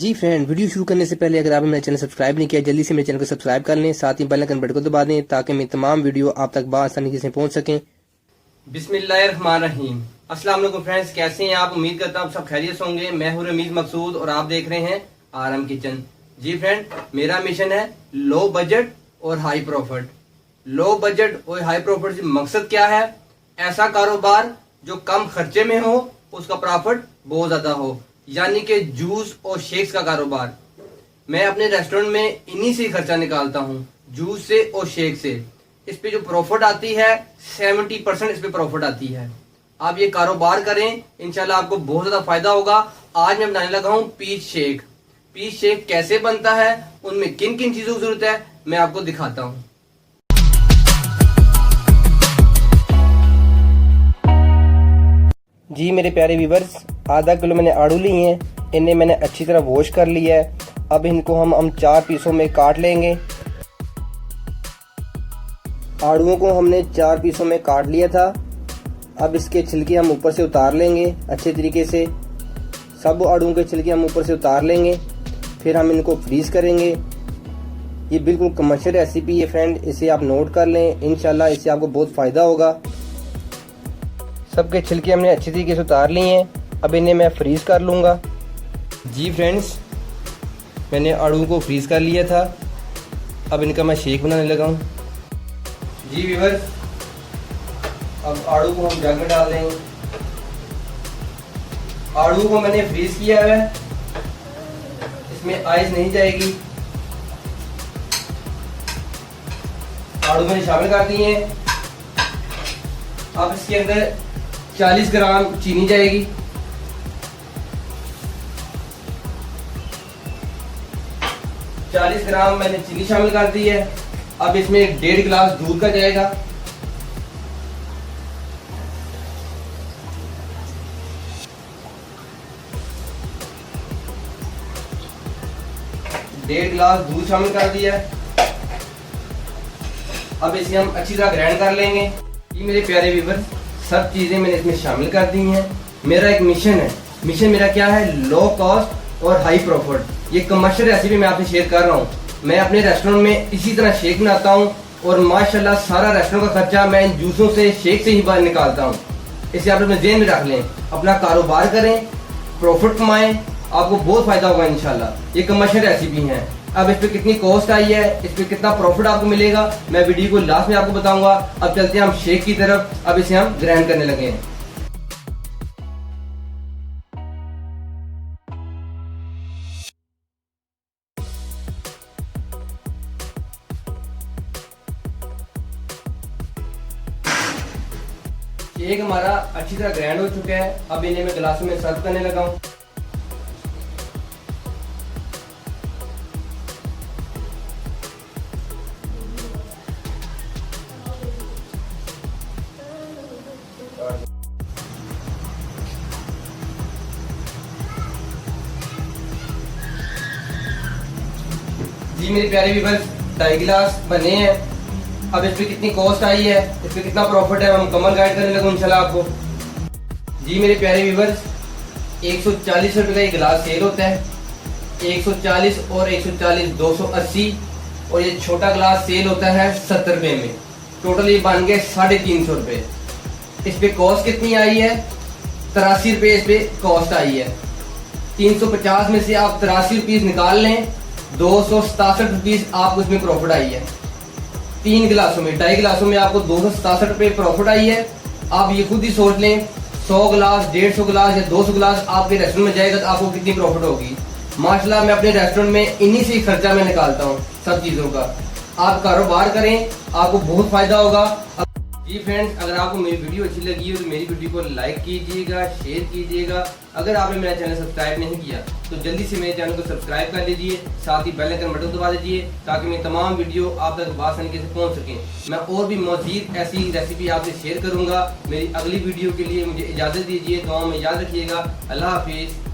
जी friend, video शुरू करने से पहले अगर आपने मेरा चैनल सब्सक्राइब नहीं किया, जल्दी से मेरे चैनल को सब्सक्राइब कर लें, साथ ही बेल आइकन बटन को दबा दें ताकि मेरी तमाम वीडियो आप तक आसानी से पहुंच सकें। बिस्मिल्लाहिर्रहमानिर्रहीम। अस्सलाम वालेकुम फ्रेंड्स, कैसे हैं आप? उम्मीद करता हूं सब खैरियत से होंगे। मैं हूं रमीज मकसूद और आप देख रहे हैं आरएम किचन। जी फ्रेंड, मेरा मिशन है लो बजट और हाई प्रॉफिट। लो बजट और हाई प्रॉफिट से मकसद क्या है? ऐसा कारोबार जो कम खर्चे में हो, उसका प्रॉफिट बहुत ज्यादा हो, यानी कि जूस और शेक्स का कारोबार। मैं अपने रेस्टोरेंट में इन्हीं से खर्चा निकालता हूँ, जूस से और शेक से। इस पे जो प्रॉफिट आती है 70% इस पे प्रॉफिट आती है। आप ये कारोबार करें, इंशाल्लाह आपको बहुत ज्यादा फायदा होगा। आज मैं बनाने लगा हूँ पीच शेक। पीच शेक कैसे बनता है, उनमें किन किन चीजों की जरूरत है, मैं आपको दिखाता हूँ। जी मेरे प्यारे व्यूवर्स, आधा किलो मैंने आड़ू लिए हैं। इन्हें मैंने अच्छी तरह वॉश कर लिया है। अब इनको हम 4 पीसों में काट लेंगे। आड़ुओं को हमने 4 पीसों में काट लिया था। अब इसके छिलके हम ऊपर से उतार लेंगे अच्छे तरीके से। सब आड़ुओं के छिलके हम ऊपर से उतार लेंगे, फिर हम इनको फ्रीज करेंगे। ये बिल्कुल कमर्शियल रेसिपी है फ्रेंड, इसे आप नोट कर लें। इंशाल्लाह इससे आपको बहुत फ़ायदा होगा। सबके छिलके हमने अच्छी तरीके से उतार लिए हैं। अब इन्हें मैं फ्रीज़ कर लूँगा। जी फ्रेंड्स, मैंने आड़ू को फ्रीज़ कर लिया था। अब इनका मैं शेक बनाने लगा हूँ। जी व्यूअर्स, अब आड़ू को हम जग में डाल देंगे। आड़ू को मैंने फ्रीज़ किया है, इसमें आइस नहीं जाएगी। आड़ू मैंने शामिल कर दिए हैं। अब इसके अंदर 40 ग्राम चीनी जाएगी। ग्राम मैंने चीनी शामिल कर दी है। अब इसमें 1.5 गिलास दूध का जाएगा। डेढ़ गिलास दूध शामिल कर दिया। अब इसे हम अच्छी तरह ग्राइंड कर लेंगे। ये मेरे प्यारे व्यूअर्स, सब चीजें मैंने इसमें शामिल कर दी हैं। मेरा एक मिशन है। मिशन मेरा क्या है? लो कॉस्ट और हाई प्रॉफिट। ये कमर्शियल रेसिपी मैं आपसे शेयर कर रहा हूँ। मैं अपने रेस्टोरेंट में इसी तरह शेक बनाता हूँ और माशाल्लाह सारा रेस्टोरेंट का खर्चा मैं इन जूसों से, शेक से ही बाहर निकालता हूँ। इसे आप अपने ज़हन में रख लें। अपना कारोबार करें, प्रॉफिट कमाएं, आपको बहुत फायदा होगा इंशाल्लाह। ये कमर्शियल रेसिपी है। अब इस पे कितनी कॉस्ट आई है, इस पे कितना प्रॉफिट आपको मिलेगा, मैं वीडियो को लास्ट में आपको बताऊंगा। अब चलते हैं हम शेक की तरफ। अब इसे हम ग्राइंड करने लगे हैं। शेक हमारा अच्छी तरह ग्राइंड हो चुका है। अब इन्हें मैं गिलासों में सर्व करने लगा हूँ। जी मेरे प्यारे व्यूअर्स, 2.5 गिलास बने हैं। अब इस पे कितनी कॉस्ट आई है, इस पे कितना प्रॉफिट है, मैं मुकम्मल गाइड करने लगूँ इंशाल्लाह आपको। जी मेरे प्यारे व्यूअर्स, 140 रुपये का ये गिलास सेल होता है। 140 और 140 280, और ये छोटा गिलास सेल होता है 70 रुपये में। टोटल ये बन गए 350 रुपये। इस पे कॉस्ट कितनी आई है? 83 रुपये इस पे कॉस्ट आई है। 350 में से आप 83 रुपीज निकाल लें, 267 रुपीज आपको इसमें प्रॉफिट आई है। 3 गिलासों में, 2.5 गिलासों में आपको 267 रुपये प्रॉफिट आई है। आप ये खुद ही सोच लें, 100 गिलास, 150 गिलास या 200 गिलास आपके रेस्टोरेंट में जाएगा तो आपको कितनी प्रॉफिट होगी। माशाल्लाह मैं अपने रेस्टोरेंट में इन्हीं से ही खर्चा मैं निकालता हूँ सब चीज़ों का। आप कारोबार करें, आपको बहुत फायदा होगा। जी फ्रेंड्स, अगर आपको मेरी वीडियो अच्छी लगी हो तो मेरी वीडियो को लाइक कीजिएगा, शेयर कीजिएगा। अगर आपने मेरा चैनल सब्सक्राइब नहीं किया तो जल्दी से मेरे चैनल को सब्सक्राइब कर लीजिए, साथ ही बेल आइकन बटन दबा दीजिए ताकि मेरी तमाम वीडियो आप तक आसानी से पहुंच सकें। मैं और भी मज़ीद ऐसी रेसिपी आपसे शेयर करूंगा। मेरी अगली वीडियो के लिए मुझे इजाज़त दीजिए। दुआ में याद रखिएगा। अल्लाह हाफिज़।